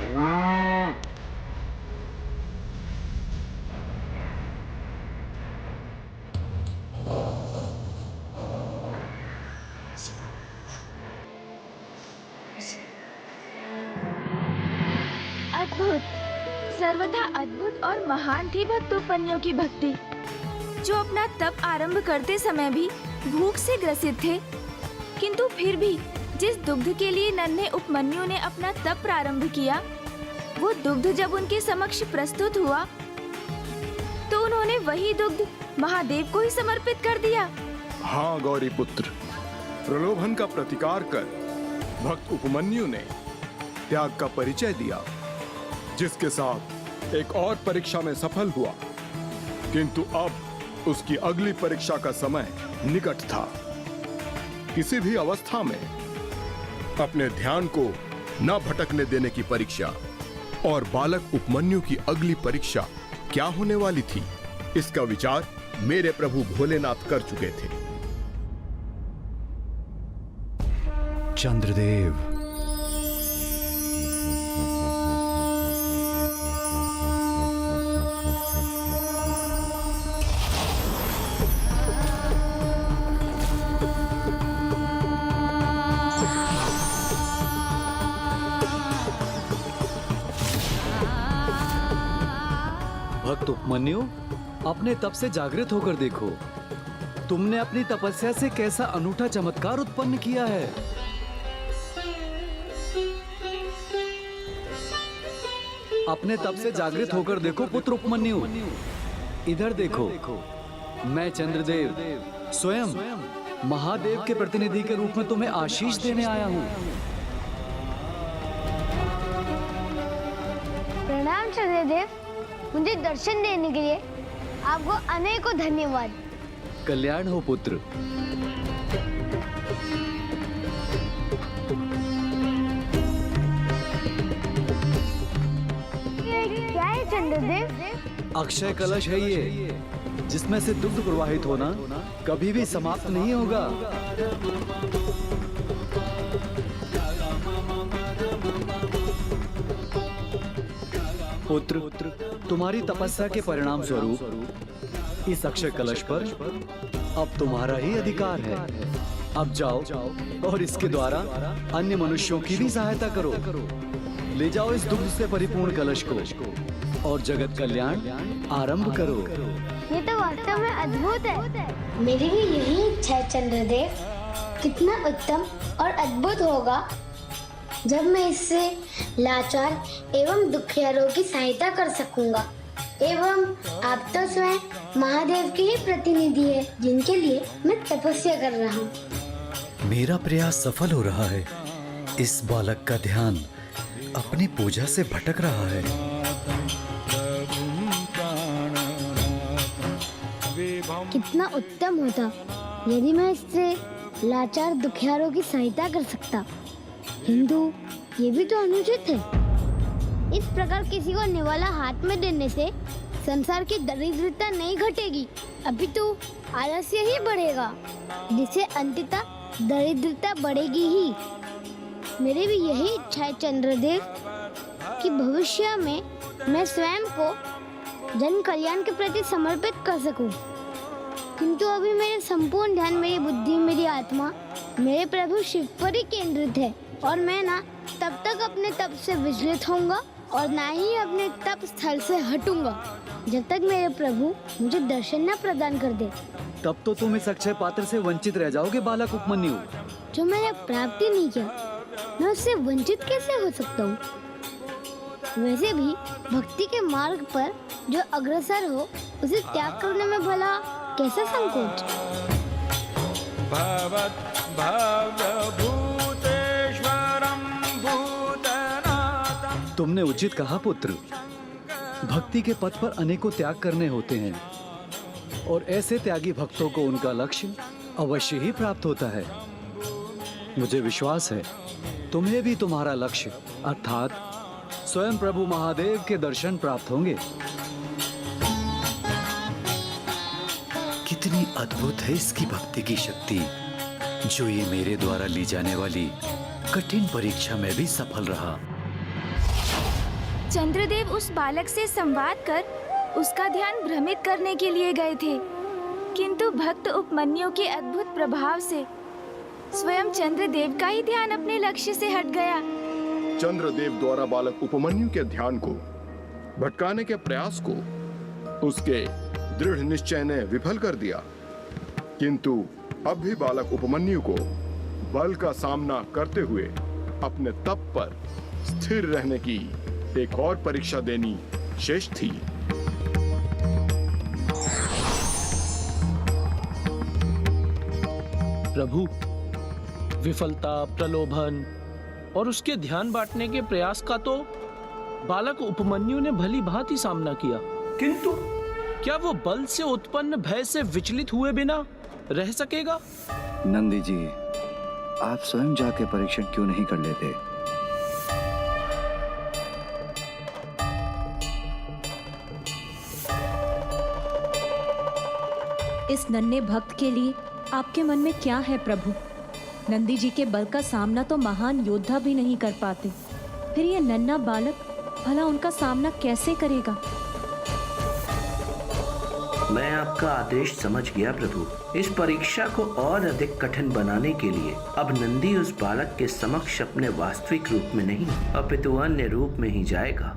अद्भुत, सर्वथा अद्भुत और महान थी भक्त उपमन्यु की भक्ति, जो अपना तप आरंभ करते समय भी भूख से ग्रसित थे, किंतु फिर भी जिस दुग्ध के लिए नन्हे उपमन्यु ने अपना तप प्रारंभ किया, वो दुग्ध जब उनके समक्ष प्रस्तुत हुआ, तो उन्होंने वही दुग्ध महादेव को ही समर्पित कर दिया। हाँ गौरी पुत्र, प्रलोभन का प्रतिकार कर भक्त उपमन्यु ने त्याग का परिचय दिया, जिसके साथ एक और परीक्षा में सफल हुआ, किंतु अब उसकी अगली परीक्षा का समय निकट था। किसी भी अवस्था में अपने ध्यान को न भटकने देने की परीक्षा, और बालक उपमन्यु की अगली परीक्षा क्या होने वाली थी, इसका विचार मेरे प्रभु भोलेनाथ कर चुके थे। चंद्रदेव, भक्त उपमन्यु, अपने तप से जागृत होकर देखो, तुमने अपनी तपस्या से कैसा अनूठा चमत्कार उत्पन्न किया है। अपने तप से जागृत होकर देखो पुत्र उपमन्यु, इधर देखो, मैं चंद्रदेव स्वयं महादेव के प्रतिनिधि के रूप में तुम्हें आशीष देने आया हूँ। प्रणाम चंद्रदेव, मुझे दर्शन देने के लिए आपको अनेकों धन्यवाद। कल्याण हो पुत्र। क्या है चंद्रदेव? अक्षय कलश है ये, जिसमें से दुग्ध प्रवाहित होना कभी भी समाप्त नहीं होगा। पुत्र, तुम्हारी तपस्या के परिणाम स्वरूप इस अक्षय कलश पर अब तुम्हारा ही अधिकार है। अब जाओ और इसके द्वारा अन्य मनुष्यों की भी सहायता करो। ले जाओ इस दुग्ध से परिपूर्ण कलश को और जगत कल्याण आरंभ करो। ये तो वास्तव में अद्भुत है। मेरी भी यही इच्छा है चंद्रदेव। कितना उत्तम और अद्भुत होगा जब मैं इससे लाचार एवं दुखियारों की सहायता कर सकूंगा। एवं आप तो स्वयं महादेव के ही प्रतिनिधि है, जिनके लिए मैं तपस्या कर रहा हूँ। मेरा प्रयास सफल हो रहा है। इस बालक का ध्यान अपनी पूजा से भटक रहा है। कितना उत्तम होता यदि मैं इससे लाचार दुखियारों की सहायता कर सकता, किंतु ये भी तो अनुचित है। इस प्रकार किसी को निवाला हाथ में देने से संसार की दरिद्रता नहीं घटेगी, अपितु आलस्य ही बढ़ेगा, जिससे अंततः दरिद्रता बढ़ेगी ही। मेरी भी यही इच्छा है चंद्रदेव कि भविष्य में मैं स्वयं को जन कल्याण के प्रति समर्पित कर सकूं। किंतु अभी मेरे संपूर्ण ध्यान, मेरी बुद्धि, मेरी आत्मा मेरे प्रभु शिव पर ही केंद्रित है, और मैं ना तब तक अपने तप से विचलित होऊंगा और ना ही अपने तप स्थल से हटूंगा जब तक मेरे प्रभु मुझे दर्शन न प्रदान कर दे। तब तो तुम इस अक्षय पात्र से वंचित रह जाओगे बालक उपमन्यु। जो मैंने प्राप्ति नहीं किया, मैं उससे वंचित कैसे हो सकता हूँ? वैसे भी भक्ति के मार्ग पर जो अग्रसर हो, उसे त्याग करने में भला कैसा संकोच? तुमने उचित कहा पुत्र। भक्ति के पथ पर अनेकों त्याग करने होते हैं, और ऐसे त्यागी भक्तों को उनका लक्ष्य अवश्य ही प्राप्त होता है। मुझे विश्वास है तुम्हें भी तुम्हारा लक्ष्य अर्थात स्वयं प्रभु महादेव के दर्शन प्राप्त होंगे। कितनी अद्भुत है इसकी भक्ति की शक्ति, जो ये मेरे द्वारा ली जाने वाली कठिन परीक्षा में भी सफल रहा। चंद्रदेव उस बालक से संवाद कर उसका ध्यान भ्रमित करने के लिए गए थे, किंतु भक्त उपमन्यु के अद्भुत प्रभाव से स्वयं चंद्रदेव का ही ध्यान अपने लक्ष्य से हट गया। चंद्रदेव द्वारा बालक उपमन्यु के ध्यान को भटकाने के प्रयास को उसके दृढ़ निश्चय ने विफल कर दिया, किंतु अब भी बालक उपमन्यु को बल का सामना करते हुए अपने तप पर स्थिर रहने की एक और परीक्षा देनी शेष थी। प्रभु, विफलता, प्रलोभन और उसके ध्यान बांटने के प्रयास का तो बालक उपमन्यु ने भली भांति सामना किया, किंतु क्या वो बल से उत्पन्न भय से विचलित हुए बिना रह सकेगा? नंदी जी, आप स्वयं जाके परीक्षण क्यों नहीं कर लेते? इस नन्हे भक्त के लिए आपके मन में क्या है प्रभु? नंदी जी के बल का सामना तो महान योद्धा भी नहीं कर पाते, फिर ये नन्हा बालक भला उनका सामना कैसे करेगा? मैं आपका आदेश समझ गया प्रभु। इस परीक्षा को और अधिक कठिन बनाने के लिए अब नंदी उस बालक के समक्ष अपने वास्तविक रूप में नहीं अपितु अन्य रूप में ही जाएगा।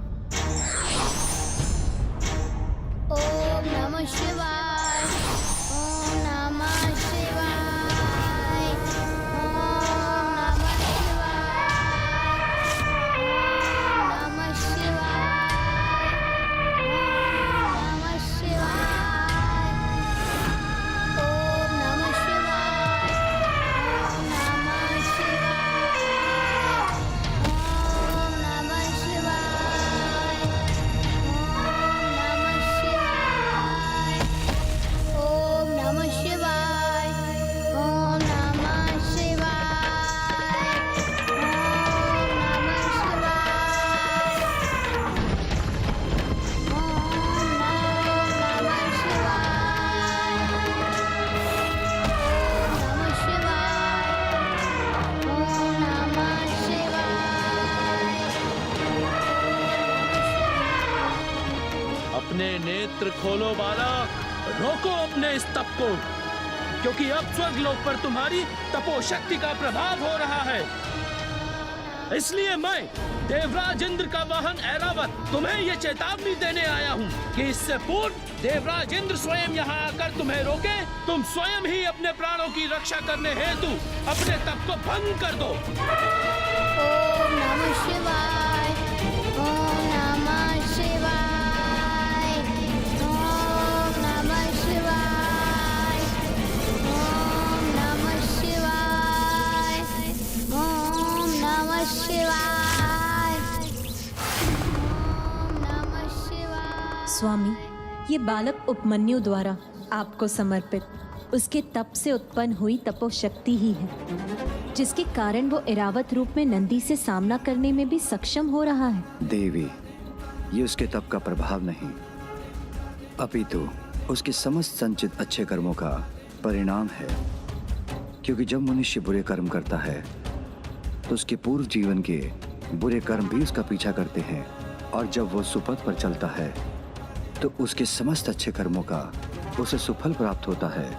ओम नमः शिवाय, ओम नमः शिवाय, ओम नमः शिवाय, ओम नमः शिवाय, ओम नमः शिवाय, ओम नमः शिवाय, ओम नमः शिवाय, ओम नमः शिवाय, ओम नमः शिवाय, अपने नेत्र खोलो बालक, रोको अपने इस तप को, क्योंकि अब स्वर्गलोक पर तुम्हारी तपोशक्ति का प्रभाव हो रहा है। इसलिए मैं देवराज इंद्र का वाहन ऐरावत तुम्हें ये चेतावनी देने आया हूँ कि इससे पूर्व देवराज इंद्र स्वयं यहाँ आकर तुम्हें रोके, तुम स्वयं ही अपने प्राणों की रक्षा करने हेतु अपने तप को भंग कर दो। ओम नमः शिवाय, ओम नमः शिवाय, ओम नमः शिवाय, ओम नमः शिवाय, ओम नमः शिवाय, ओम नमः शिवाय। स्वामी, ये बालक उपमन्यु द्वारा आपको समर्पित उसके तप से उत्पन्न हुई तपोशक्ति ही है, जिसके कारण वो ऐरावत रूप में नंदी से सामना करने में भी सक्षम हो रहा है। देवी, ये उसके तप का प्रभाव नहीं, अपितु उसके समस्त संचित अच्छे कर्मों का परिणाम है। क्योंकि जब मनुष्य बुरे कर्म करता है तो उसके पूर्व जीवन के बुरे कर्म भी उसका पीछा करते हैं, और जब वो सुपथ पर चलता है तो उसके समस्त अच्छे कर्मों का उसे सुफल प्राप्त होता है।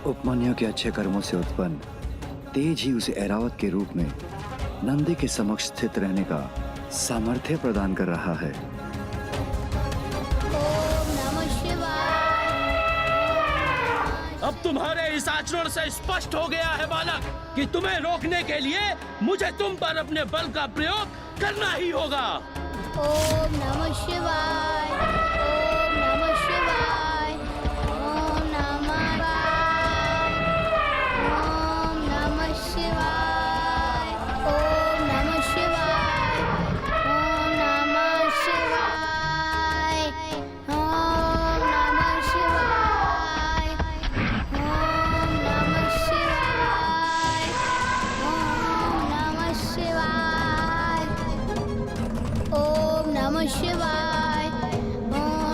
उपमन्यु के अच्छे कर्मों से उत्पन्न तेज ही उसे ऐरावत के रूप में नंदी के समक्ष स्थित रहने का सामर्थ्य प्रदान कर रहा है। ओम नमः शिवाय। अब तुम्हारे इस आचरण से स्पष्ट हो गया है बालक कि तुम्हें रोकने के लिए मुझे तुम पर अपने बल का प्रयोग करना ही होगा। ओम नमः शिवाय, ओम नमः शिवाय, ओम नमः शिवाय, ओम नमः शिवाय, ओम नमः शिवाय, ओम नमः शिवाय, ओम नमः शिवाय, ओम नमः शिवाय, ओम नमः शिवाय, ओम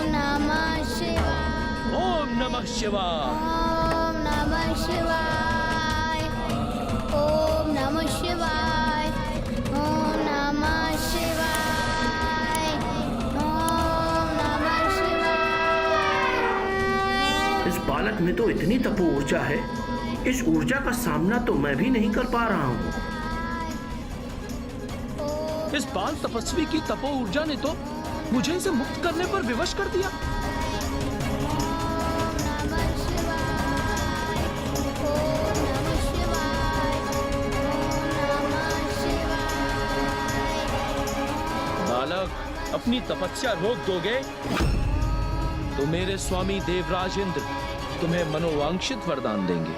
नमः शिवाय, ओम नमः शिवाय। ओम नमः शिवाय, ओम नमः शिवाय, ओम नमः शिवाय, में तो इतनी तपो ऊर्जा है, इस ऊर्जा का सामना तो मैं भी नहीं कर पा रहा हूँ। इस बाल तपस्वी की तपो ऊर्जा ने तो मुझे इसे मुक्त करने पर विवश कर दिया। बालक, अपनी तपस्या रोक दोगे तो मेरे स्वामी देवराज इंद्र तुम्हें मनोवांछित वरदान देंगे।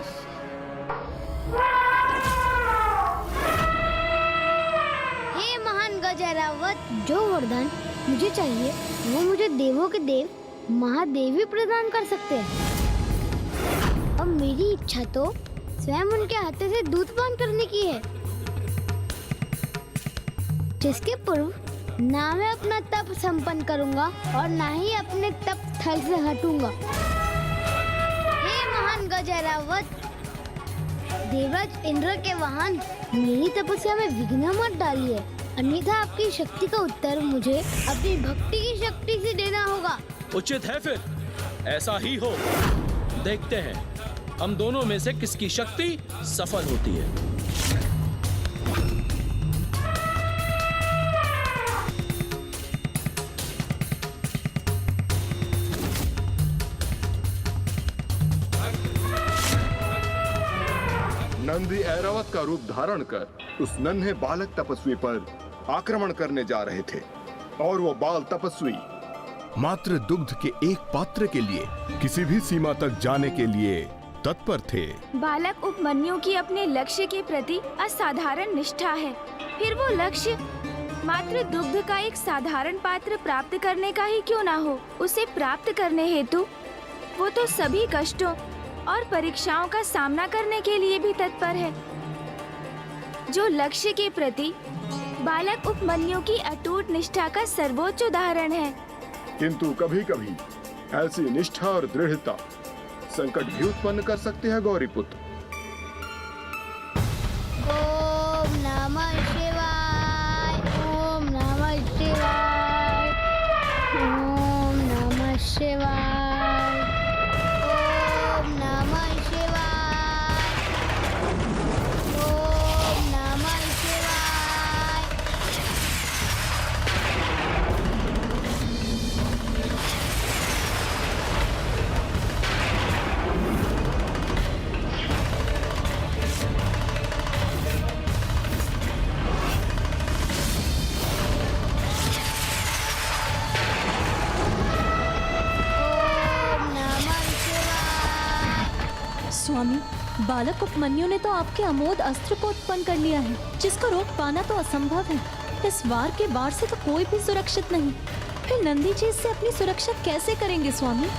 हे महान गजरावत, जो वरदान मुझे चाहिए वो मुझे देवों के देव महादेव ही प्रदान कर सकते हैं। अब मेरी इच्छा तो स्वयं उनके हाथों से दूध पान करने की है, जिसके पूर्व ना मैं अपना तप संपन्न करूंगा और ना ही अपने तप स्थल से हटूंगा। हे महान गजरावत, देवराज इंद्र के वाहन, मेरी तपस्या में विघ्न मत डालिए, अन्यथा आपकी शक्ति का उत्तर मुझे अपनी भक्ति की शक्ति से देना होगा। उचित है, फिर ऐसा ही हो। देखते हैं हम दोनों में से किसकी शक्ति सफल होती है। नंदी ऐरावत का रूप धारण कर उस नन्हे बालक तपस्वी पर आक्रमण करने जा रहे थे और वो बाल तपस्वी मात्र दुग्ध के एक पात्र के लिए किसी भी सीमा तक जाने के लिए तत्पर थे। बालक उपमन्यु की अपने लक्ष्य के प्रति असाधारण निष्ठा है। फिर वो लक्ष्य मात्र दुग्ध का एक साधारण पात्र प्राप्त करने का ही क्यों ना हो, उसे प्राप्त करने हेतु वो तो सभी कष्टों और परीक्षाओं का सामना करने के लिए भी तत्पर है। जो लक्ष्य के प्रति बालक उपमन्यु की अटूट निष्ठा का सर्वोच्च उदाहरण है। किंतु कभी कभी ऐसी निष्ठा और दृढ़ता संकट भी उत्पन्न कर सकते हैं गौरीपुत्र। ओम नमः शिवाय, ओम नमः शिवाय, ओम नमः शिवाय, ओम नमः शिवाय, ओम नमः शिवाय। स्वामी, बालक उपमन्यु ने तो आपके अमोघ अस्त्र को उत्पन्न कर लिया है, जिसको रोक पाना तो असंभव है। इस वार के बाढ़ से तो कोई भी सुरक्षित नहीं। फिर नंदी जी इससे अपनी सुरक्षा कैसे करेंगे स्वामी?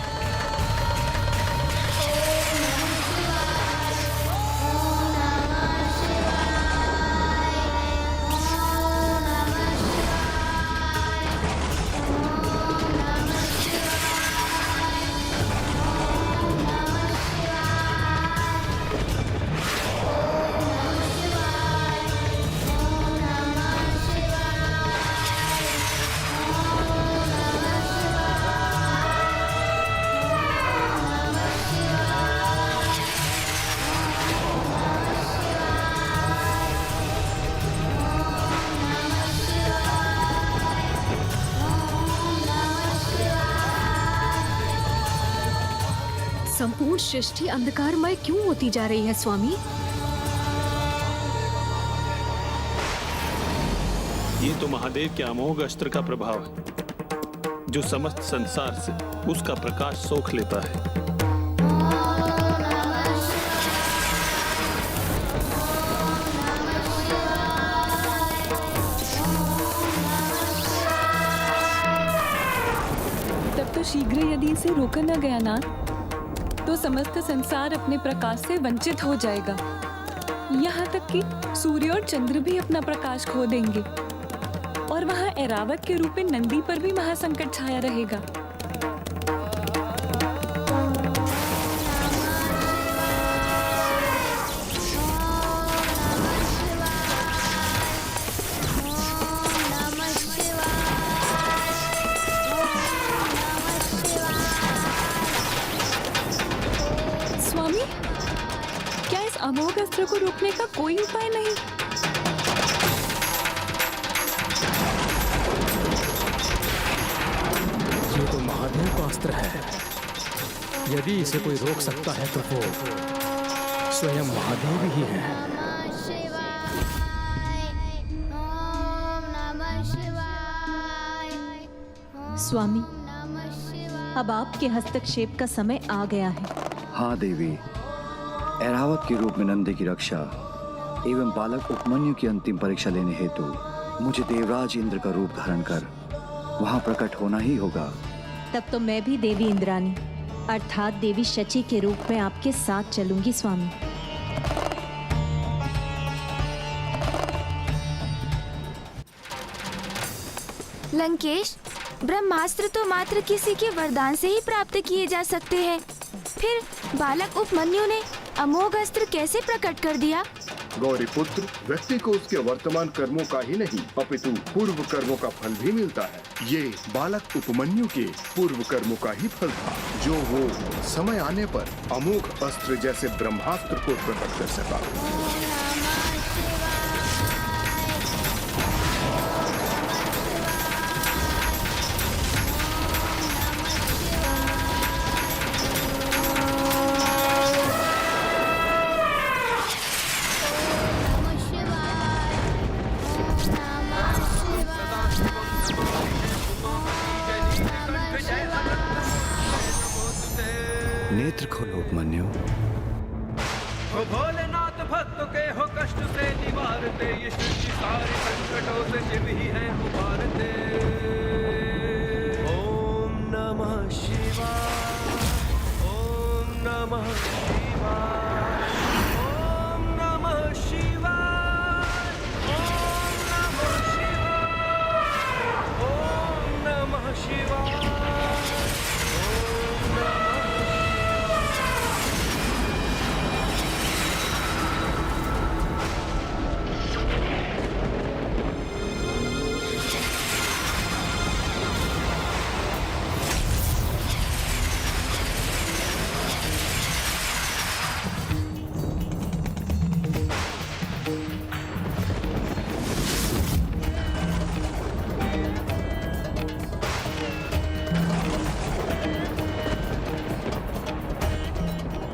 संपूर्ण सृष्टि अंधकारमय क्यों होती जा रही है स्वामी? ये तो महादेव के अमोघ अस्त्र का प्रभाव है, जो समस्त संसार से उसका प्रकाश सोख लेता है। तब तो शीघ्र यदि इसे रोका न गया ना, तो समस्त संसार अपने प्रकाश से वंचित हो जाएगा। यहाँ तक कि सूर्य और चंद्र भी अपना प्रकाश खो देंगे और वहाँ ऐरावत के रूप में नंदी पर भी महासंकट छाया रहेगा। अस्त्र को रोकने का कोई उपाय नहीं? ये तो महादेव का अस्त्र है। यदि इसे कोई रोक सकता है तो वो स्वयं महादेव ही है। नमः शिवाय, ओम नमः शिवाय, स्वामी, नमः शिवाय। अब आपके हस्तक्षेप का समय आ गया है। हाँ देवी, ऐरावत के रूप में नंदी की रक्षा एवं बालक उपमन्यु की अंतिम परीक्षा लेने हेतु मुझे देवराज इंद्र का रूप धारण कर वहां प्रकट होना ही होगा। तब तो मैं भी देवी इंद्रानी अर्थात देवी शची के रूप में आपके साथ चलूंगी स्वामी। लंकेश, ब्रह्मास्त्र तो मात्र किसी के वरदान से ही प्राप्त किए जा सकते हैं। फिर बालक उपमन्यु ने अमोघ अस्त्र कैसे प्रकट कर दिया? गौरी पुत्र, व्यक्ति को उसके वर्तमान कर्मों का ही नहीं अपितु पूर्व कर्मों का फल भी मिलता है। ये बालक उपमन्यु के पूर्व कर्मों का ही फल था, जो वो समय आने पर अमोघ अस्त्र जैसे ब्रह्मास्त्र को प्रकट कर सका। नेत्र खोलो उपमन्यु। भोलेनाथ भक्त के हो कष्ट से निवारते, ये सृष्टि सारे संकटों से शिव ही है उबारते। ओम नमः शिवाय, ओम नमः शिवाय, ओम नमः शिवाय, ओम नमः शिवाय, ओम नमः शिवाय।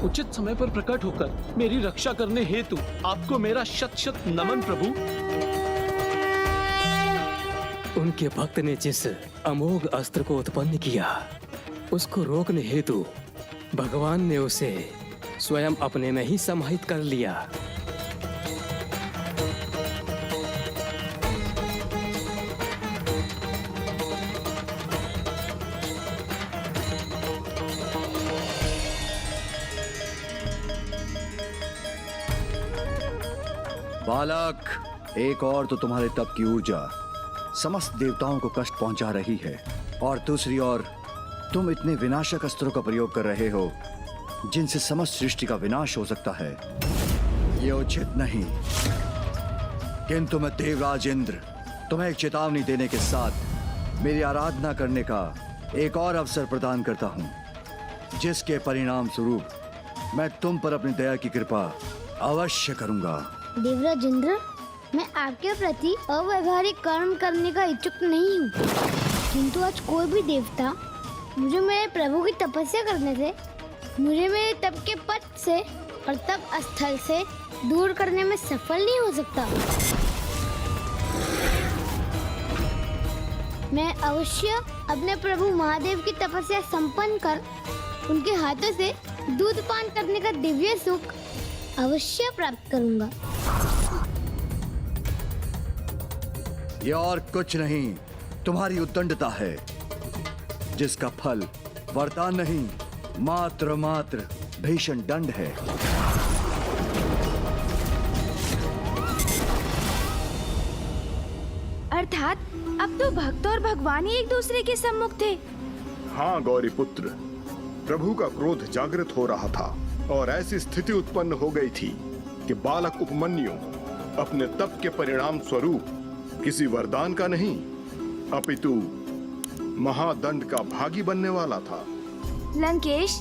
उचित समय पर प्रकट होकर मेरी रक्षा करने हेतु आपको मेरा शत शत नमन प्रभु। उनके भक्त ने जिस अमोघ अस्त्र को उत्पन्न किया, उसको रोकने हेतु भगवान ने उसे स्वयं अपने में ही समाहित कर लिया। बालक, एक और तो तुम्हारे तप की ऊर्जा समस्त देवताओं को कष्ट पहुंचा रही है, और दूसरी ओर तुम इतने विनाशक अस्त्रों का प्रयोग कर रहे हो जिनसे समस्त सृष्टि का विनाश हो सकता है। ये उचित नहीं। किंतु मैं देवराज इंद्र तुम्हें एक चेतावनी देने के साथ मेरी आराधना करने का एक और अवसर प्रदान करता हूं, जिसके परिणाम स्वरूप मैं तुम पर अपनी दया की कृपा अवश्य करूंगा। देवराज इंद्र, मैं आपके प्रति अव्यवहारिक कर्म करने का इच्छुक नहीं हूँ, किंतु आज कोई भी देवता मुझे मेरे प्रभु की तपस्या करने से, मुझे मेरे तप के पथ से और तप स्थल से दूर करने में सफल नहीं हो सकता। मैं अवश्य अपने प्रभु महादेव की तपस्या संपन्न कर उनके हाथों से दूध पान करने का दिव्य सुख अवश्य प्राप्त करूंगा। ये और कुछ नहीं, तुम्हारी उद्दंडता है, जिसका फल वरदान नहीं मात्र भीषण दंड है। अर्थात अब तो भक्त और भगवान ही एक दूसरे के सम्मुख थे। हाँ गौरी पुत्र, प्रभु का क्रोध जागृत हो रहा था और ऐसी स्थिति उत्पन्न हो गई थी कि बालक उपमन्यु अपने तप के परिणाम स्वरूप किसी वरदान का नहीं अपितु महादंड का भागी बनने वाला था। लंकेश,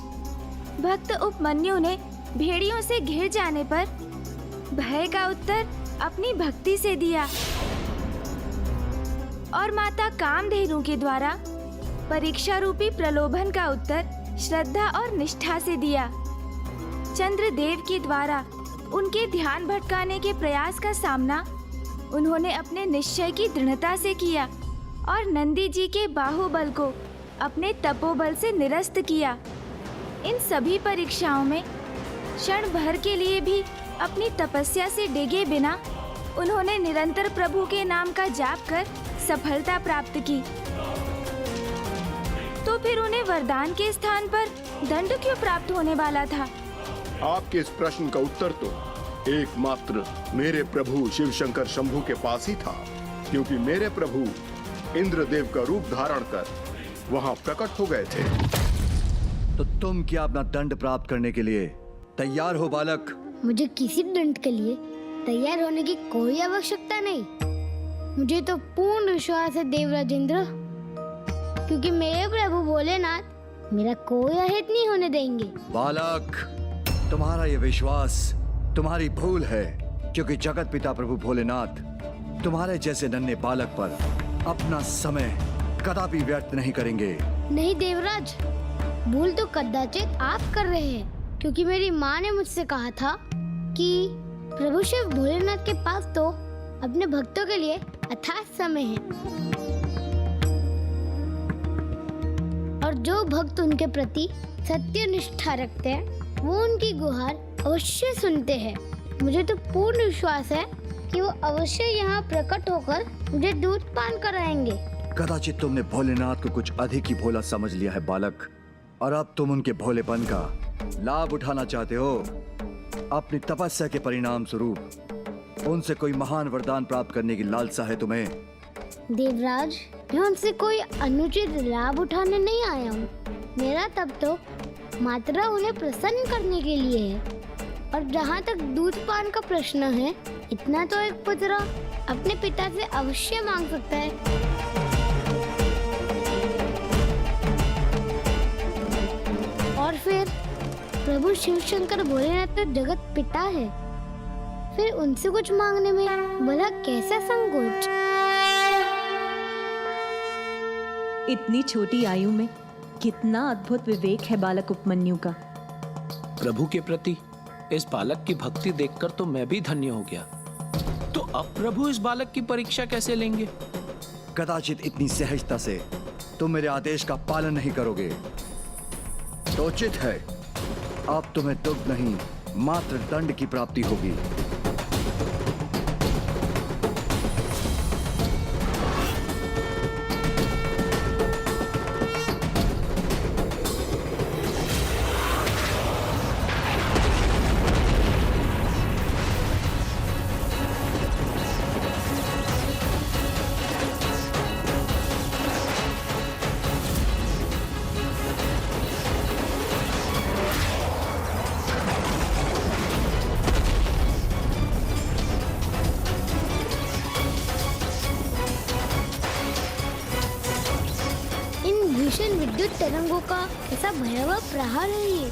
भक्त उपमन्यु ने भेड़ियों से घिर जाने पर भय का उत्तर अपनी भक्ति से दिया और माता कामधेनु के द्वारा परीक्षा रूपी प्रलोभन का उत्तर श्रद्धा और निष्ठा से दिया। चंद्रदेव के द्वारा उनके ध्यान भटकाने के प्रयास का सामना उन्होंने अपने निश्चय की दृढ़ता से किया और नंदी जी के बाहुबल को अपने तपोबल से निरस्त किया। इन सभी परीक्षाओं में क्षण भर के लिए भी अपनी तपस्या से डिगे बिना उन्होंने निरंतर प्रभु के नाम का जाप कर सफलता प्राप्त की। तो फिर उन्हें वरदान के स्थान पर दंड क्यों प्राप्त होने वाला था? आपके इस प्रश्न का उत्तर तो एकमात्र मेरे प्रभु शिव शंकर शंभु के पास ही था, क्योंकि मेरे प्रभु इंद्रदेव का रूप धारण कर वहाँ प्रकट हो गए थे। तो तुम क्या अपना दंड प्राप्त करने के लिए तैयार हो बालक? मुझे किसी दंड के लिए तैयार होने की कोई आवश्यकता नहीं। मुझे तो पूर्ण विश्वास है देवराजेंद्र, क्योंकि मेरे प्रभु भोलेनाथ मेरा कोई अहित नहीं होने देंगे। बालक, तुम्हारा ये विश्वास तुम्हारी भूल है, क्योंकि जगत पिता प्रभु भोलेनाथ तुम्हारे जैसे नन्हे बालक पर अपना समय कदापि व्यर्थ नहीं करेंगे। नहीं देवराज, भूल तो कदाचित आप कर रहे हैं, क्योंकि मेरी माँ ने मुझसे कहा था कि प्रभु शिव भोलेनाथ के पास तो अपने भक्तों के लिए अथाह समय है और जो भक्त उनके प्रति सत्य निष्ठा रखते हैं वो उनकी गुहार अवश्य सुनते हैं। मुझे तो पूर्ण विश्वास है कि वो अवश्य यहाँ प्रकट होकर मुझे दूध पान कराएंगे। कदाचित तुमने भोलेनाथ को कुछ अधिक ही भोला समझ लिया है बालक, और अब तुम उनके भोलेपन का लाभ उठाना चाहते हो। अपनी तपस्या के परिणाम स्वरूप उनसे कोई महान वरदान प्राप्त करने की लालसा है तुम्हें। देवराज, मैं उनसे कोई अनुचित लाभ उठाने नहीं आया हूँ। मेरा तब तो मात्र उन्हें प्रसन्न करने के लिए है। और जहाँ तक दूध पान का प्रश्न है, इतना तो एक पुत्र अपने पिता से अवश्य मांग सकता है। और फिर प्रभु शिव शंकर भोलेनाथ तो जगत पिता है, फिर उनसे कुछ मांगने में भला कैसा संकोच? इतनी छोटी आयु में कितना अद्भुत विवेक है बालक उपमन्यु का। प्रभु के प्रति इस बालक की भक्ति देखकर तो मैं भी धन्य हो गया। तो अब प्रभु इस बालक की परीक्षा कैसे लेंगे? कदाचित इतनी सहजता से तुम मेरे आदेश का पालन नहीं करोगे तो उचित है अब तुम्हें दुख नहीं मात्र दंड की प्राप्ति होगी। भीषण विद्युत तरंगों का ऐसा भयावह प्रहार है ये।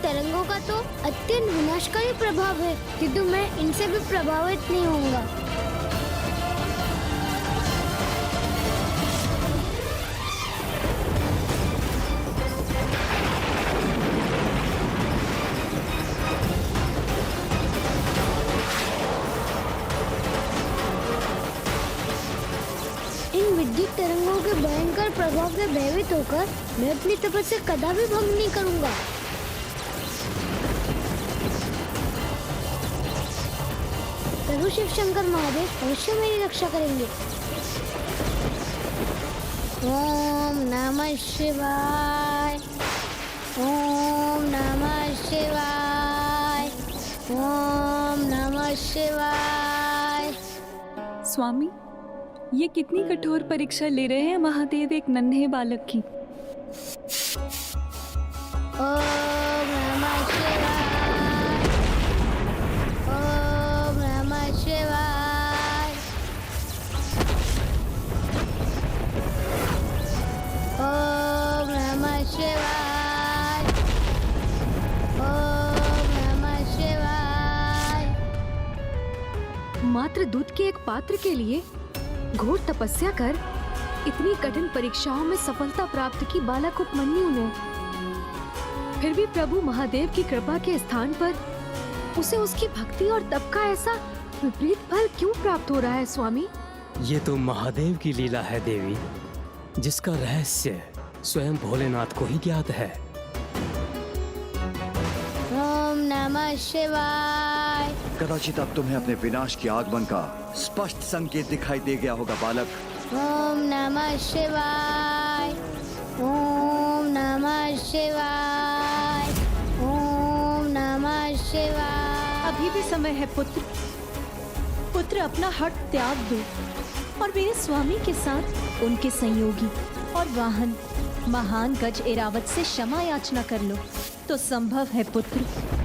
तरंगों का तो अत्यंत विनाशकारी प्रभाव है, किंतु मैं इनसे भी प्रभावित नहीं होऊंगा। इन विद्युत तरंगों के भयंकर प्रभाव से भयभीत होकर मैं अपनी तपस्या कदापि भंग नहीं करूंगा। प्रभु शिव शंकर महादेव अवश्य मेरी रक्षा करेंगे। ओम नमः शिवाय, ओम नमः शिवाय, ओम नमः शिवाय। स्वामी, ये कितनी कठोर परीक्षा ले रहे हैं महादेव एक नन्हे बालक की। ओम नमः शिवाय, ओम नमः शिवाय, ओम नमः शिवाय, ओम नमः शिवाय। मात्र दूध के एक पात्र के लिए घोर तपस्या कर इतनी कठिन परीक्षाओं में सफलता प्राप्त की बालक उपमन्यु ने, फिर भी प्रभु महादेव की कृपा के स्थान पर उसे उसकी भक्ति और तप का ऐसा विपरीत फल क्यों प्राप्त हो रहा है स्वामी? ये तो महादेव की लीला है देवी, जिसका रहस्य स्वयं भोलेनाथ को ही ज्ञात है। ओम नमः शिवाय। कदाचित अब तुम्हें अपने विनाश के आगमन का स्पष्ट संकेत दिखाई दे गया होगा बालक। ओम नमः शिवाय, ओम नमः शिवाय, ओम नमः शिवाय। अभी भी समय है पुत्र। पुत्र, अपना हट त्याग दो और मेरे स्वामी के साथ उनके संयोगी और वाहन महान गज एरावत से क्षमा याचना कर लो। तो संभव है पुत्र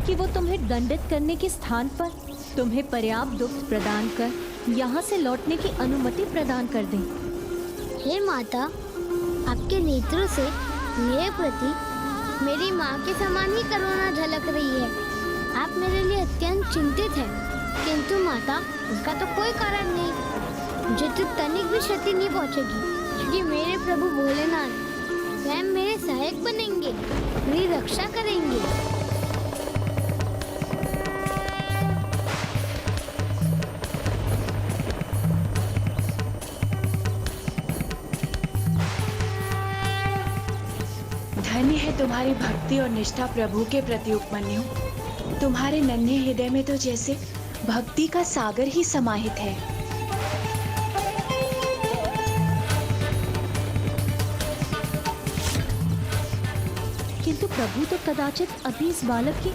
कि वो तुम्हें दंडित करने के स्थान पर तुम्हें पर्याप्त दुख प्रदान कर यहाँ से लौटने की अनुमति प्रदान कर दें। हे माता, आपके नेत्रों से मेरे प्रति मेरी माँ के समान ही करुणा झलक रही है। आप मेरे लिए अत्यंत चिंतित हैं, किंतु माता उसका तो कोई कारण नहीं। मुझे तो तनिक भी क्षति नहीं पहुँचेगी, क्योंकि मेरे प्रभु भोलेनाथ स्वयं मेरे सहायक बनेंगे, मेरी रक्षा करेंगे। धन्य है तुम्हारी भक्ति और निष्ठा प्रभु के प्रति उपमन्यु। तुम्हारे नन्हे हृदय में तो जैसे भक्ति का सागर ही समाहित है। किंतु प्रभु तो कदाचित अभी इस बालक की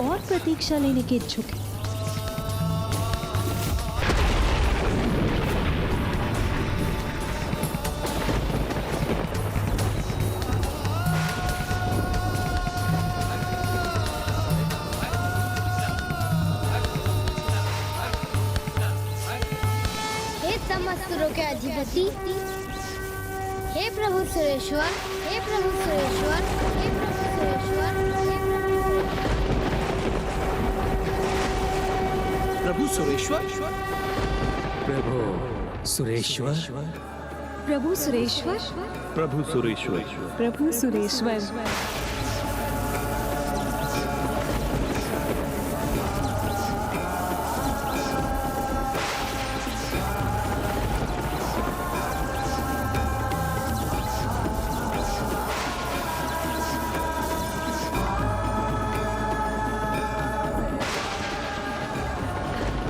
और प्रतीक्षा लेने के इच्छुक है। हे समस्तों के अधिपति, हे प्रभु सुरेश्वर, हे प्रभु सुरेश्वर, हे प्रभु सुरेश्वर, प्रभु सुरेश्वर, प्रभु सुरेश्वर, प्रभु सुरेश्वर, प्रभु सुरेश्वर, प्रभु सुरेश्वर।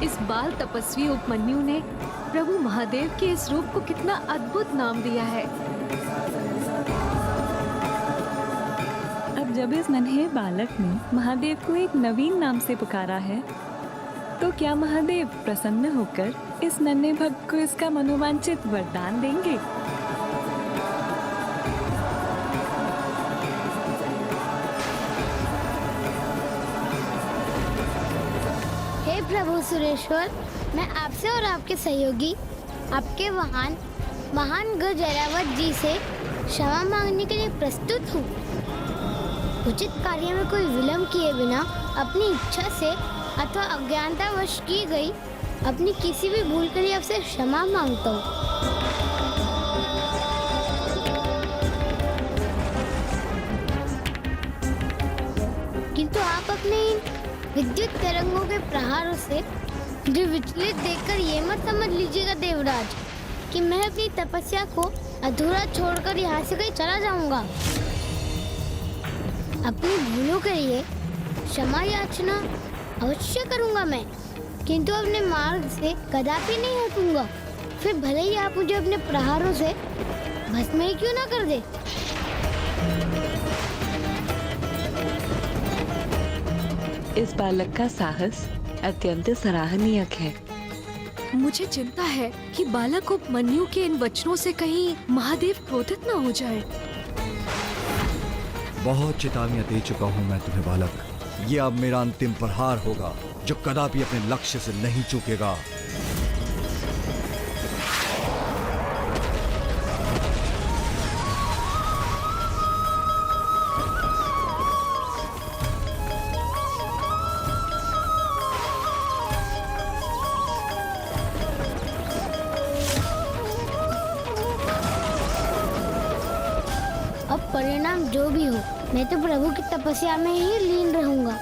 इस बाल तपस्वी उपमन्यु ने प्रभु महादेव के इस रूप को कितना अद्भुत नाम दिया है। अब जब इस नन्हे बालक ने महादेव को एक नवीन नाम से पुकारा है, तो क्या महादेव प्रसन्न होकर इस नन्हे भक्त को इसका मनोवांछित वरदान देंगे? हे प्रभु सुरेश्वर, मैं आपसे और आपके सहयोगी, आपके वाहन महान गज एरावत जी से क्षमा मांगने के लिए प्रस्तुत हूँ। उचित कार्य में कोई विलंब किए बिना अपनी इच्छा से अथवा अज्ञानतावश की गई अपनी किसी भी भूल के लिए आपसे क्षमा मांगता हूँ। किंतु आप अपने इन विद्युत तरंगों के प्रहारों से जो विचलित देखकर ये मत समझ लीजिएगा देवराज कि मैं अपनी तपस्या को अधूरा छोड़कर यहाँ से कहीं चला जाऊंगा। अपनी भूलों के लिए क्षमा याचना अवश्य करूंगा मैं, किंतु अपने मार्ग से कदापि नहीं हटूंगा। फिर भले ही आप मुझे अपने प्रहारों से भस्म ही क्यों ना कर दे। इस बालक का साहस अत्यंत सराहनीय है। मुझे चिंता है कि बालक उपमन्यु के इन वचनों से कहीं महादेव क्रोधित न हो जाए। बहुत चेतावनियां दे चुका हूं मैं तुम्हें बालक। ये अब मेरा अंतिम प्रहार होगा जो कदापि अपने लक्ष्य से नहीं चूकेगा। अब परिणाम जो भी हो, मैं तो प्रभु की तपस्या में ही लीन रहूंगा।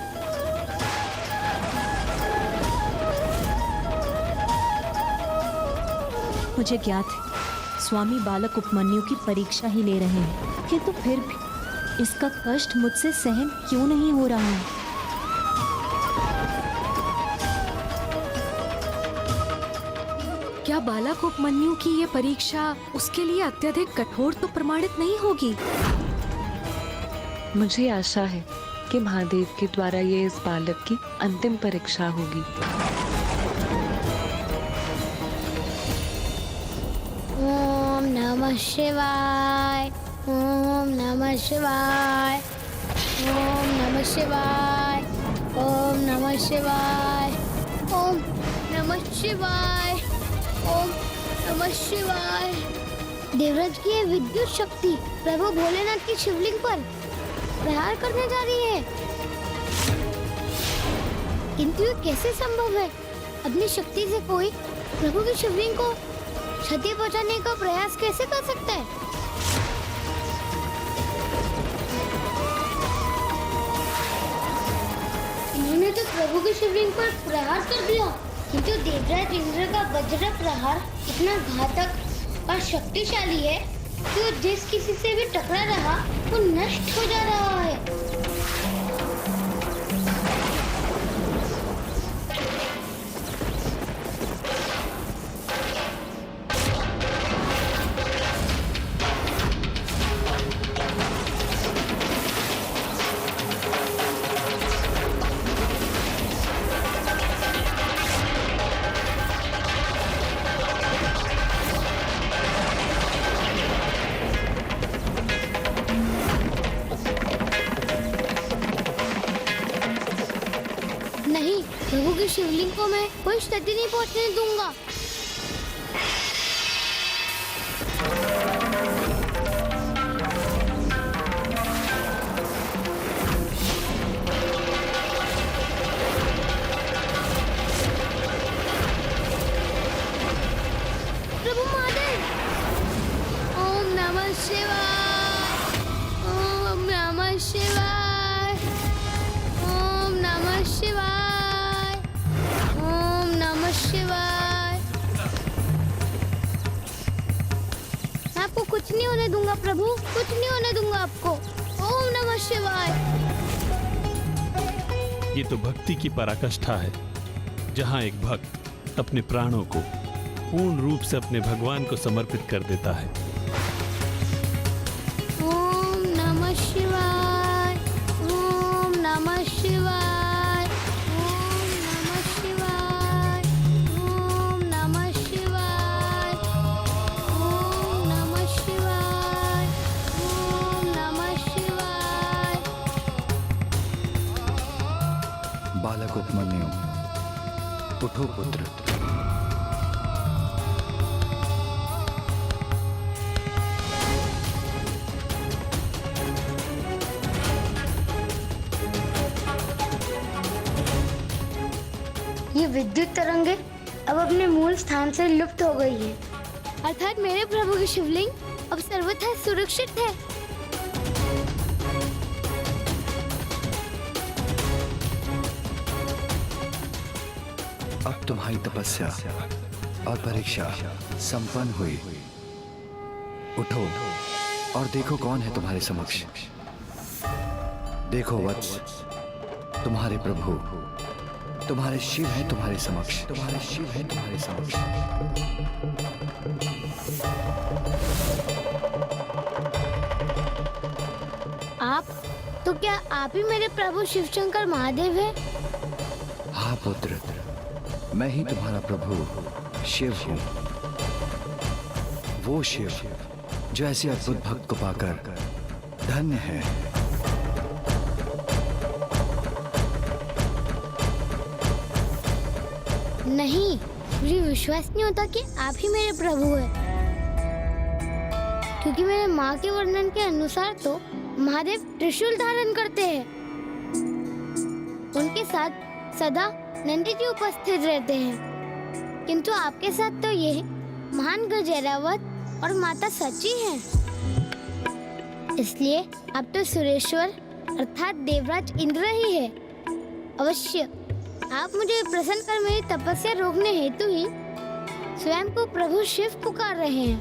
मुझे ज्ञात है स्वामी बालक उपमन्यु की परीक्षा ही ले रहे हैं, किंतु फिर भी इसका कष्ट मुझसे सहन क्यों नहीं हो रहा है? क्या बालक उपमन्यु की ये परीक्षा उसके लिए अत्यधिक कठोर तो प्रमाणित नहीं होगी? मुझे आशा है कि महादेव के द्वारा ये इस बालक की अंतिम परीक्षा होगी। ओम नमः शिवाय, ओम नमः शिवाय, ओम नमः शिवाय, ओम नमः शिवाय, ओम नमः शिवाय, ओम नमः शिवाय। देवराज की ये विद्युत शक्ति प्रभु भोलेनाथ की शिवलिंग पर प्रहार करने जा रही है। किंतु ये कैसे संभव है? अपनी शक्ति से कोई प्रभु की शिवलिंग को क्षति पहुंचाने का प्रयास कैसे कर सकता है? इन्होंने तो प्रभु की शिवलिंग पर प्रहार कर दिया, किंतु देवराज इंद्र का वज्र प्रहार इतना घातक और शक्तिशाली है कि वो जिस किसी से भी टकरा रहा वो नष्ट हो जा रहा है। नहीं, प्रभु की शिवलिंग को मैं कोई क्षति नहीं पहुंचने दूंगा। प्रभु महादेव, ओम नमः शिवाय, ओम नमः शिवाय, ओम नमः शिवाय, ओम नमः शिवाय। मैं आपको कुछ नहीं होने दूंगा प्रभु, कुछ नहीं होने दूंगा आपको। ओम नमः शिवाय। ये तो भक्ति की पराकाष्ठा है, जहाँ एक भक्त अपने प्राणों को पूर्ण रूप से अपने भगवान को समर्पित कर देता है। ओम नमः शिवाय, ओम नमः शिवाय, ओम नमः शिवाय, ओम नमः शिवाय, ओम नमः शिवाय, ओम नमः शिवाय। बालक उपमन्यु, उठो पुत्र। ये विद्युत तरंगे अब अपने मूल स्थान से लुप्त हो गई है, अर्थात मेरे प्रभु की शिवलिंग अब सर्वथा सुरक्षित है। अब तुम्हारी तपस्या और परीक्षा संपन्न हुई। उठो और देखो कौन है तुम्हारे समक्ष। देखो वत्स, तुम्हारे प्रभु तुम्हारे शिव है तुम्हारे समक्ष, तुम्हारे शिव है तुम्हारे समक्ष। आप तो क्या आप ही मेरे प्रभु शिव शंकर महादेव है? हाँ पुत्र, मैं ही तुम्हारा प्रभु शिव हूँ। वो शिव जो ऐसे अद्भुत भक्त को पाकर धन्य है। नहीं, मुझे विश्वास नहीं होता कि आप ही मेरे प्रभु हैं, क्योंकि मेरे माँ के वर्णन के अनुसार तो महादेव त्रिशूल धारण करते हैं। उनके साथ सदा नंदी जी उपस्थित रहते हैं, किंतु आपके साथ तो ये महान गजरावत और माता सची हैं। इसलिए अब तो सुरेश्वर अर्थात देवराज इंद्र ही है। अवश्य आप मुझे प्रसन्न कर मेरी तपस्या रोकने हेतु ही स्वयं को प्रभु शिव पुकार रहे हैं।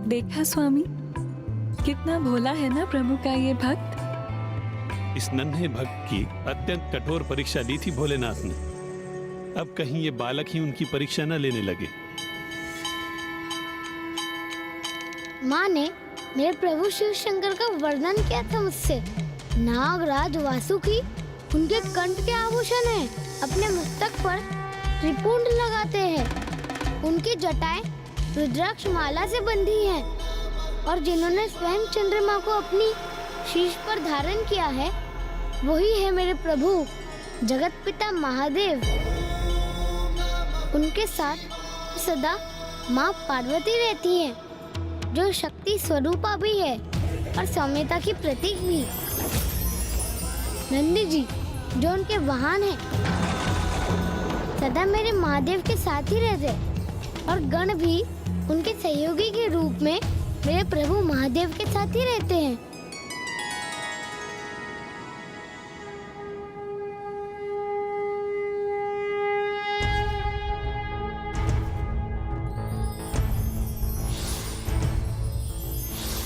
देखा स्वामी, कितना भोला है ना प्रभु का ये भक्त। इस नन्हे भक्त की अत्यंत कठोर परीक्षा ली थी भोलेनाथ ने। अब कहीं ये बालक ही उनकी परीक्षा न लेने लगे। माँ ने मेरे प्रभु शिव शंकर का वर्णन किया था मुझसे। नागराज वासुकी उनके कंठ के आभूषण हैं, अपने मस्तक पर त्रिपुंड लगाते हैं, उनकी जटाएं रुद्राक्ष माला से बंधी हैं, और जिन्होंने स्वयं चंद्रमा को अपनी शीश पर धारण किया है वही है मेरे प्रभु जगत पिता महादेव। उनके साथ सदा माँ पार्वती रहती हैं, जो शक्ति स्वरूपा भी है और सौम्यता की प्रतीक भी। नंदी जी जो उनके वाहन हैं, सदा मेरे महादेव के साथ ही रहते, और गण भी उनके सहयोगी के रूप में मेरे प्रभु महादेव के साथ ही रहते हैं।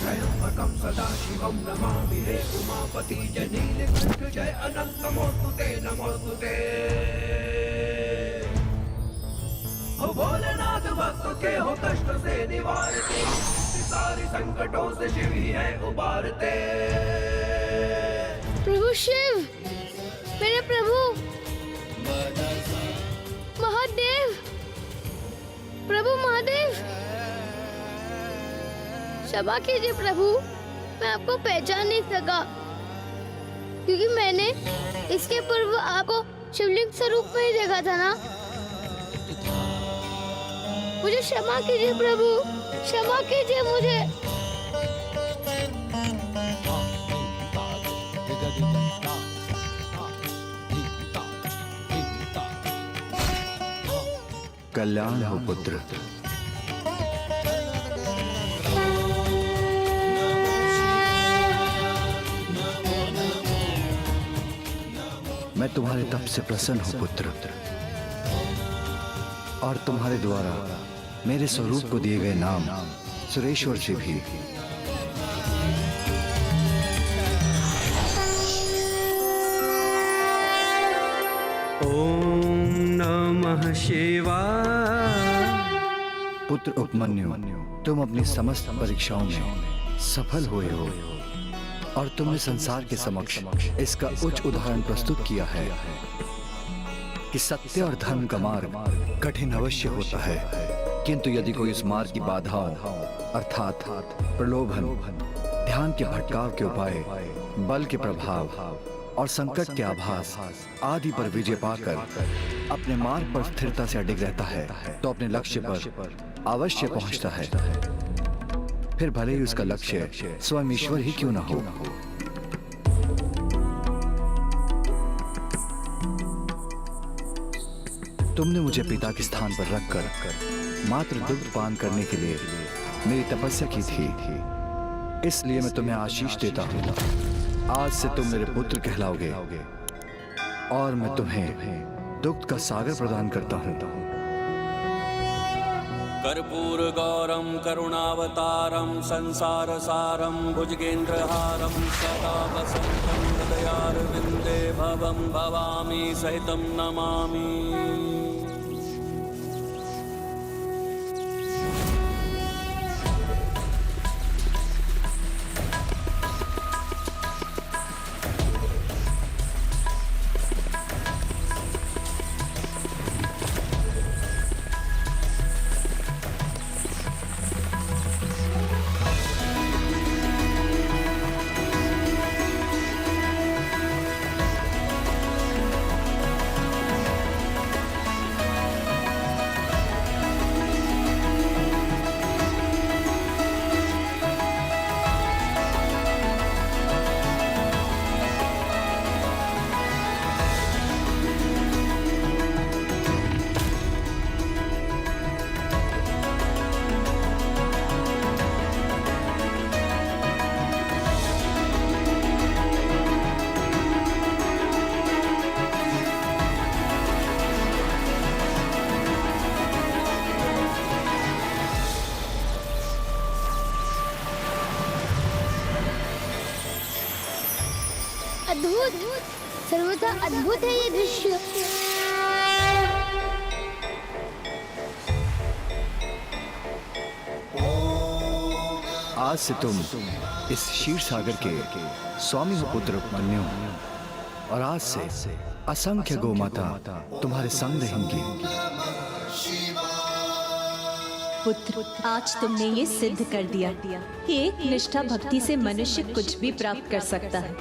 त्र्यंबकं सदाशिवं नमामि हे उमापति जनीलकंठ जय अनंत नमोस्तुते नमोस्तुते। हो भोलेनाथ भक्त के हो कष्ट से निवारते, सारी संकटों से शिव ही है उबारते। प्रभु शिव, मेरे प्रभु महादेव, प्रभु महादेव, क्षमा कीजिए प्रभु, मैं आपको पहचान नहीं सका, क्योंकि मैंने इसके पूर्व आपको शिवलिंग स्वरूप में ही देखा था ना। मुझे क्षमा कीजिए प्रभु, क्षमा कीजिए मुझे। कल्याण हो पुत्र। मैं तुम्हारे तप से प्रसन्न हूँ पुत्र, और तुम्हारे द्वारा मेरे स्वरूप को दिए गए नाम सुरेश्वर शिव ही। ओम नमः शिवाय। पुत्र उपमन्यु, तुम अपनी समस्त परीक्षाओं में सफल हुए हो, और तुमने संसार के समक्ष इसका उच्च उदाहरण प्रस्तुत किया है कि सत्य और धर्म का मार्ग कठिन अवश्य होता है, किंतु यदि कोई इस मार्ग की बाधाओं अर्थात प्रलोभन, ध्यान के भटकाव के उपाय, बल के प्रभाव और संकट के आभास आदि पर विजय पाकर अपने मार्ग पर स्थिरता से अडिग रहता है, तो अपने लक्ष्य पर अवश्य पहुंचता है, फिर भले ही उसका लक्ष्य स्वयं ईश्वर ही क्यों न हो। तुमने मुझे पिता के स्थान पर रखकर मात्र दुग्ध पान करने के लिए मेरी तपस्या की थी, इसलिए मैं तुम्हें आशीष देता हूँ। आज से तुम मेरे पुत्र कहलाओगे, और मैं तुम्हें दुग्ध का सागर प्रदान करता हूँ। कर्पूरगौरं करुणावतारं संसारसारं भुजगेन्द्रहारं सदा वसन्तं हृदयारविन्दे भवं भवामि सहितं नमामि। अद्भुत, सर्वथा अद्भुत है ये दृश्य। आज से तुम इस क्षीर सागर के स्वामी हो पुत्र उपमन्यु, और आज से असंख्य गोमाता तुम्हारे संग रहेंगी। पुत्र, आज तुमने ये सिद्ध कर दिया कि एक निष्ठा भक्ति से मनुष्य कुछ भी प्राप्त कर सकता है।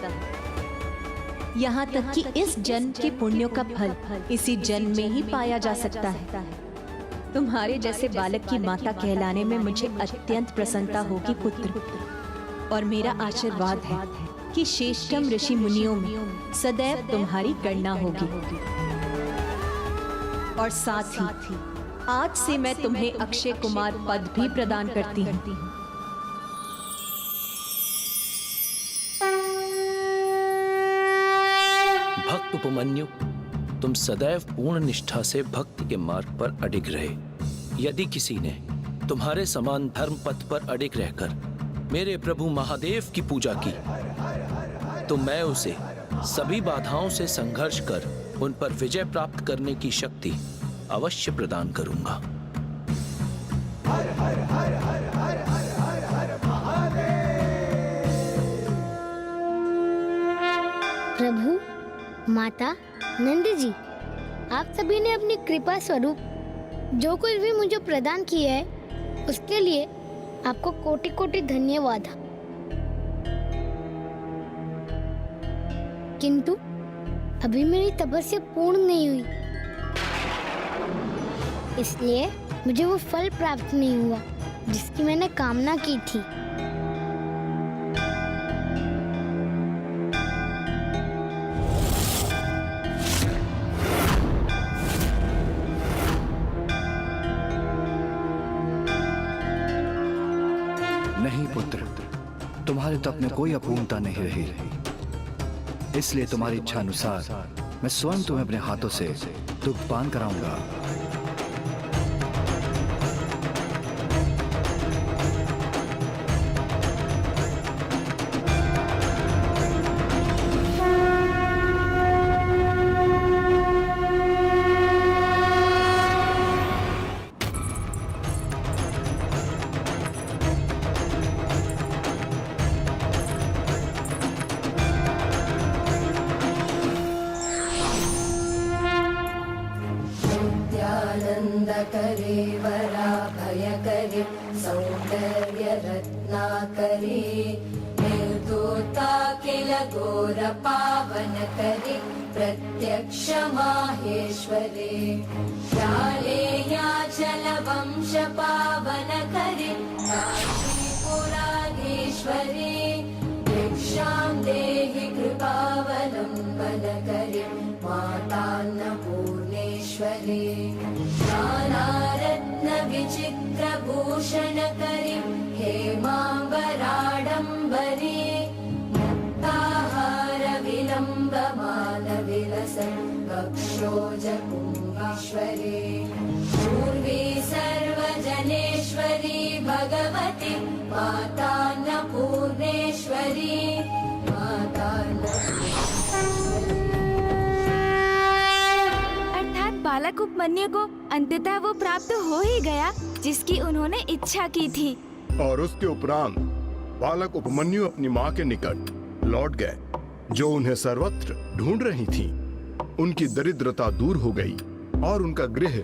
यहाँ तक कि इस जन्म के पुण्यों का फल इसी जन्म में ही पाया जा सकता है। तुम्हारे जैसे बालक की माता कहलाने में मुझे अत्यंत प्रसन्नता होगी पुत्र, और मेरा आशीर्वाद है कि श्रेष्ठतम ऋषि मुनियों में सदैव तुम्हारी गणना होगी। और साथ ही आज से मैं तुम्हें अक्षय कुमार पद भी प्रदान करती हूँ। भक्त उपमन्यु, तुम सदैव पूर्ण निष्ठा से भक्ति के मार्ग पर अडिग रहे। यदि किसी ने तुम्हारे समान धर्म पथ पर अडिग रहकर मेरे प्रभु महादेव की पूजा की, तो मैं उसे सभी बाधाओं से संघर्ष कर उन पर विजय प्राप्त करने की शक्ति अवश्य प्रदान करूंगा। प्रभु, माता, नंदी जी, आप सभी ने अपनी कृपा स्वरूप जो कुछ भी मुझे प्रदान किया है, उसके लिए आपको कोटि कोटि धन्यवाद। किंतु अभी मेरी तपस्या पूर्ण नहीं हुई, इसलिए मुझे वो फल प्राप्त नहीं हुआ जिसकी मैंने कामना की थी। नहीं पुत्र, तुम्हारे तप में कोई अपूर्णता नहीं रही, इसलिए तुम्हारी इच्छा अनुसार मैं स्वयं तुम्हें अपने हाथों से दुग्ध पान कराऊंगा। करे वराभय करे सौंदर्य रत्नाकरे निर्दोता किल घोर पावन करे प्रत्यक्ष माहेश्वरे जालेयाचल वंश पावन करे काशीपुराधीश्वरे भिक्षां देहि कृपावलम्बन करे मातान्नपूर्णेश्वरे नानारत्न विचित्र भूषण करे हेमांबराडंबरे मुक्ताहार विलंब मान विलसन वक्षोज कुंभेश्वरे पूर्वी सर्वजने विघ्नेश्वरी माता अर्थात बालक उपमन्यु को अंततः वो प्राप्त हो ही गया जिसकी उन्होंने इच्छा की थी। और उसके उपरांत बालक उपमन्यु अपनी माँ के निकट लौट गए, जो उन्हें सर्वत्र ढूंढ रही थी। उनकी दरिद्रता दूर हो गई और उनका गृह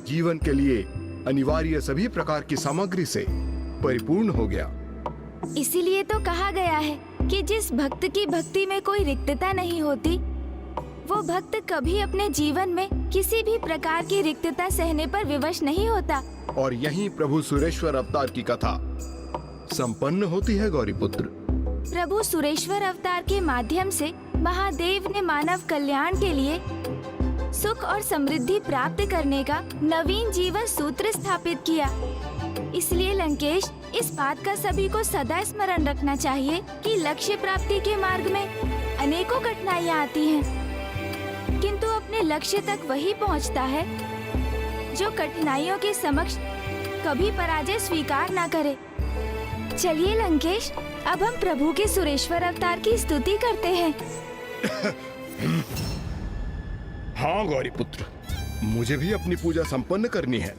जीवन के लिए अनिवार्य सभी प्रकार की सामग्री से परिपूर्ण हो गया। इसीलिए तो कहा गया है कि जिस भक्त की भक्ति में कोई रिक्तता नहीं होती, वो भक्त कभी अपने जीवन में किसी भी प्रकार की रिक्तता सहने पर विवश नहीं होता। और यहीं प्रभु सुरेश्वर अवतार की कथा संपन्न होती है गौरीपुत्र। प्रभु सुरेश्वर अवतार के माध्यम से महादेव ने मानव कल्याण के लिए सुख और समृद्धि प्राप्त करने का नवीन जीवन सूत्र स्थापित किया। इसलिए लंकेश, इस बात का सभी को सदा स्मरण रखना चाहिए कि लक्ष्य प्राप्ति के मार्ग में अनेकों कठिनाइयाँ आती हैं, किंतु अपने लक्ष्य तक वही पहुँचता है जो कठिनाइयों के समक्ष कभी पराजय स्वीकार न करे। चलिए लंकेश, अब हम प्रभु के सुरेश्वर अवतार की स्तुति करते हैं। हाँ गौरीपुत्र, मुझे भी अपनी पूजा संपन्न करनी है।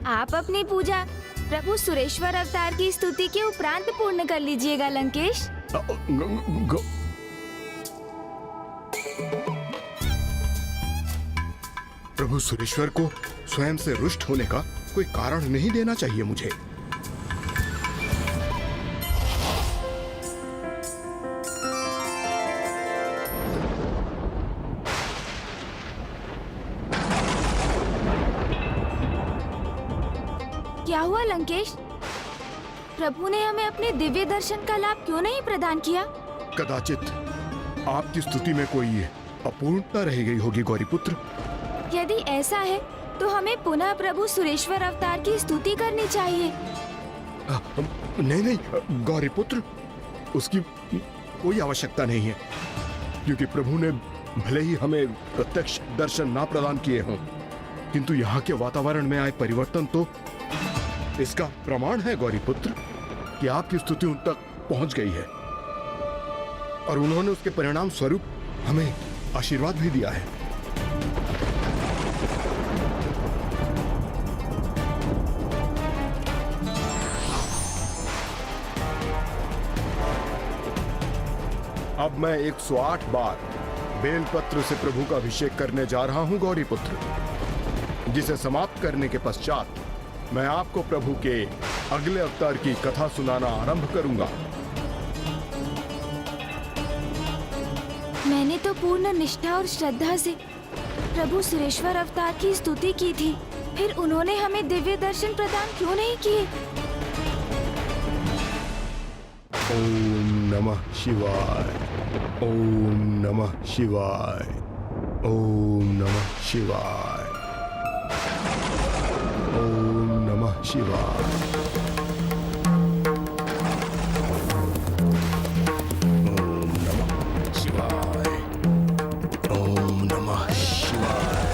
आप अपनी पूजा प्रभु सुरेश्वर अवतार की स्तुति के उपरांत पूर्ण कर लीजिएगा लंकेश। प्रभु सुरेश्वर को स्वयं से रुष्ट होने का कोई कारण नहीं देना चाहिए मुझे। क्या हुआ लंकेश? प्रभु ने हमें अपने दिव्य दर्शन का लाभ क्यों नहीं प्रदान किया? कदाचित आपकी स्तुति में कोई अपूर्णता रह गई होगी गौरीपुत्र। यदि ऐसा है तो हमें पुनः प्रभु सुरेश्वर अवतार की स्तुति करनी चाहिए। नहीं गौरीपुत्र, उसकी कोई आवश्यकता नहीं है, क्योंकि प्रभु ने भले ही हमें प्रत्यक्ष दर्शन ना प्रदान किए हों, किंतु यहाँ के वातावरण में आए परिवर्तन तो इसका प्रमाण है गौरीपुत्र कि आपकी स्तुति उन तक पहुंच गई है और उन्होंने उसके परिणाम स्वरूप हमें आशीर्वाद भी दिया है। अब मैं 108 बार बेलपत्र से प्रभु का अभिषेक करने जा रहा हूं गौरीपुत्र, जिसे समाप्त करने के पश्चात मैं आपको प्रभु के अगले अवतार की कथा सुनाना आरंभ करूंगा। मैंने तो पूर्ण निष्ठा और श्रद्धा से प्रभु सुरेश्वर अवतार की स्तुति की थी, फिर उन्होंने हमें दिव्य दर्शन प्रदान क्यों नहीं किए? ओम नमः शिवाय, ओम नमः शिवाय, ओम नमः शिवाय, ओम नमः शिवाय। ओम नमः शिवाय, ओम नमः शिवाय,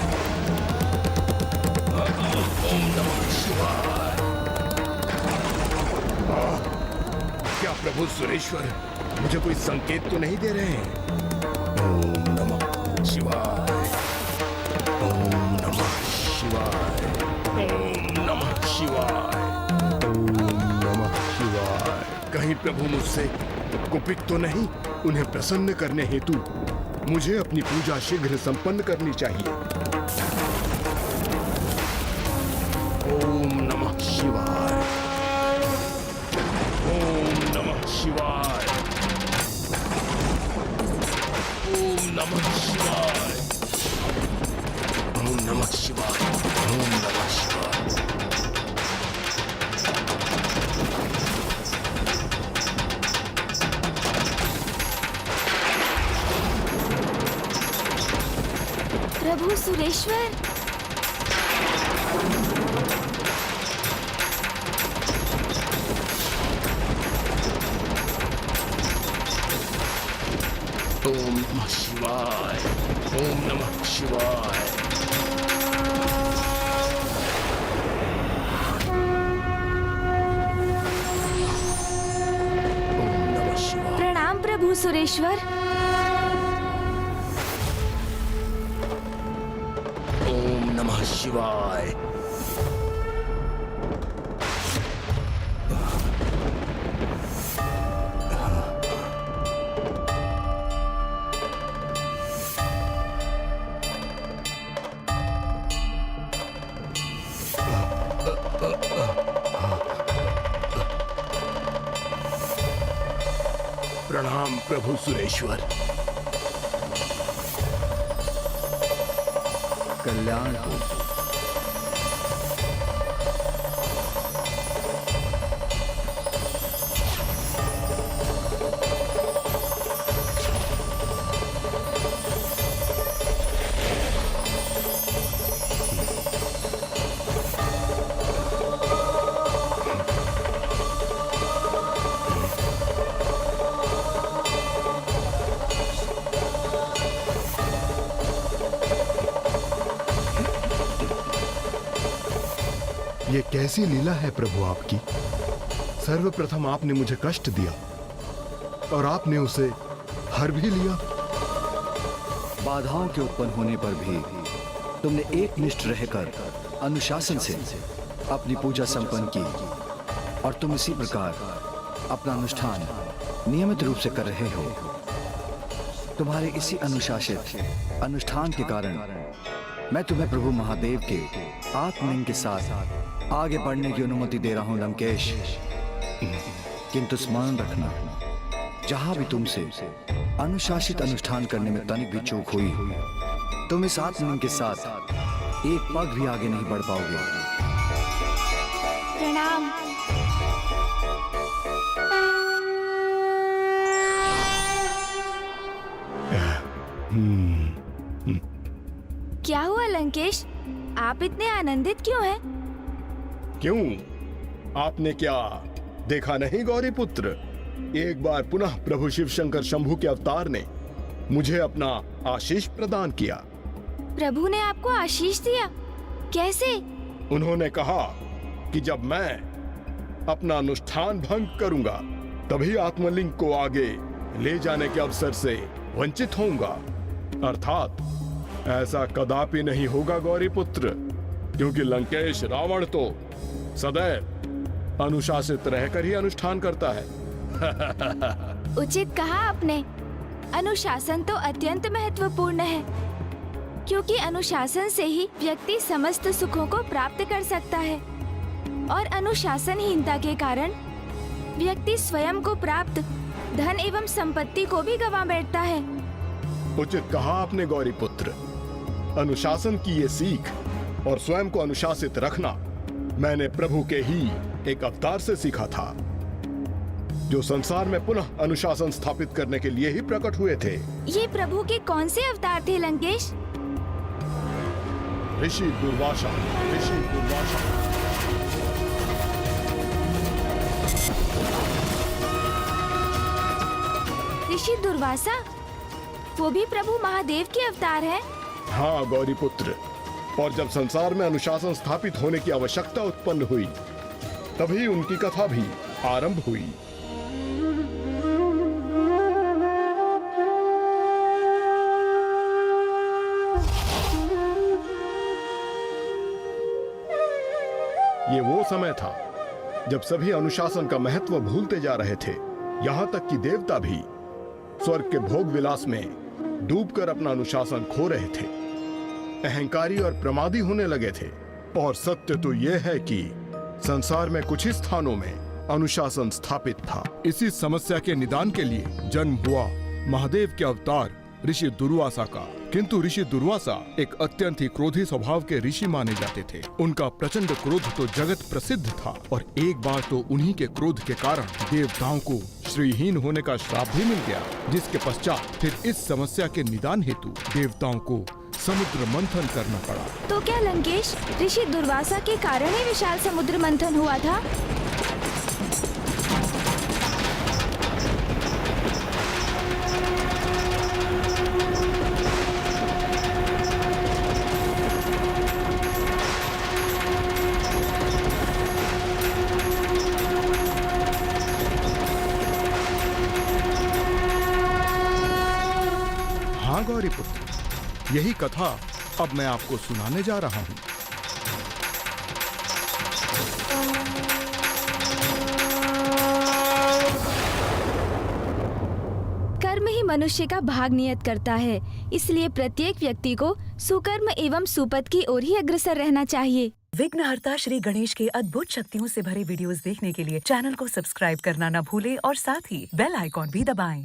ओम नमः शिवाय। क्या प्रभु सुरेश्वर मुझे कोई संकेत तो नहीं दे रहे हैं? ओम नमः शिवाय, ओम नमः शिवाय, ओम नमः शिवाय, ओम नमः शिवाय। कहीं प्रभु मुझसे कुपित तो नहीं? उन्हें प्रसन्न करने हेतु मुझे अपनी पूजा शीघ्र संपन्न करनी चाहिए। ओम नमः शिवाय, ओम नमः शिवाय, ओम नमः शिवाय, ओम नमः शिवाय, ओम नमः शिवाय। प्रभु सुरेश्वर, ओम नमः शिवाय, ओम नमः शिवाय। ओम नमः प्रभु सुरेश्वर। ओम नमः शिवाय। प्रणाम प्रभु सुरेश्वर। कल्याण हो। ये कैसी लीला है प्रभु आपकी। सर्वप्रथम आपने मुझे कष्ट दिया और आपने उसे हर भी लिया। बाधाओं के उत्पन्न होने पर भी तुमने एकनिष्ठ रहकर अनुशासन से अपनी पूजा संपन्न की और तुम इसी प्रकार अपना अनुष्ठान नियमित रूप से कर रहे हो। तुम्हारे इसी अनुशासित अनुष्ठान के कारण मैं तुम्हें प्रभु महादेव के आत्मलिंग के साथ आगे बढ़ने की अनुमति दे रहा हूं लंकेश। किंतु स्मरण रखना, जहां भी तुमसे अनुशासित अनुष्ठान करने में तनिक भी चूक हुई, तुम इस आत्मलिंग के साथ एक पग भी आगे नहीं बढ़ पाओगे। प्रणाम। क्या हुआ लंकेश, आप इतने आनंदित क्यों हैं? क्यों, आपने क्या देखा नहीं गौरी पुत्र? एक बार पुनः प्रभु शिव शंकर शंभु के अवतार ने मुझे अपना आशीष प्रदान किया। प्रभु ने आपको आशीष दिया? कैसे? उन्होंने कहा कि जब मैं अपना अनुष्ठान भंग करूंगा तभी आत्मलिंग को आगे ले जाने के अवसर से वंचित होऊंगा। अर्थात ऐसा कदापि नहीं होगा गौरी पुत्र, क्योंकि लंकेश रावण तो सदैव अनुशासित रहकर ही अनुष्ठान करता है। उचित कहा आपने। अनुशासन तो अत्यंत महत्वपूर्ण है, क्योंकि अनुशासन से ही व्यक्ति समस्त सुखों को प्राप्त कर सकता है और अनुशासनहीनता के कारण व्यक्ति स्वयं को प्राप्त धन एवं संपत्ति को भी गंवा बैठता है। उचित कहा आपने गौरी पुत्र। अनुशासन की ये सीख और स्वयं को अनुशासित रखना मैंने प्रभु के ही एक अवतार से सीखा था, जो संसार में पुनः अनुशासन स्थापित करने के लिए ही प्रकट हुए थे। ये प्रभु के कौन से अवतार थे लंकेश? ऋषि दुर्वासा। ऋषि दुर्वासा। ऋषि दुर्वासा, वो भी प्रभु महादेव के अवतार हैं? हाँ गौरी पुत्र, और जब संसार में अनुशासन स्थापित होने की आवश्यकता उत्पन्न हुई, तभी उनकी कथा भी आरंभ हुई। ये वो समय था जब सभी अनुशासन का महत्व भूलते जा रहे थे, यहाँ तक कि देवता भी स्वर्ग के भोग विलास में डूबकर अपना अनुशासन खो रहे थे, अहंकारी और प्रमादी होने लगे थे। और सत्य तो यह है कि संसार में कुछ ही स्थानों में अनुशासन स्थापित था। इसी समस्या के निदान के लिए जन्म हुआ महादेव के अवतार ऋषि दुर्वासा का। किंतु ऋषि दुर्वासा एक अत्यंत ही क्रोधी स्वभाव के ऋषि माने जाते थे। उनका प्रचंड क्रोध तो जगत प्रसिद्ध था, और एक बार तो उन्हीं के क्रोध के कारण देवताओं को श्रीहीन होने का श्राप भी मिल गया, जिसके पश्चात फिर इस समस्या के निदान हेतु देवताओं को समुद्र मंथन करना पड़ा। तो क्या लंकेश, ऋषि दुर्वासा के कारण ही विशाल समुद्र मंथन हुआ था? यही कथा अब मैं आपको सुनाने जा रहा हूं। कर्म ही मनुष्य का भाग नियत करता है, इसलिए प्रत्येक व्यक्ति को सुकर्म एवं सुपथ की ओर ही अग्रसर रहना चाहिए। विघ्नहर्ता श्री गणेश के अद्भुत शक्तियों से भरे वीडियोस देखने के लिए चैनल को सब्सक्राइब करना न भूलें और साथ ही बेल आइकॉन भी दबाएं।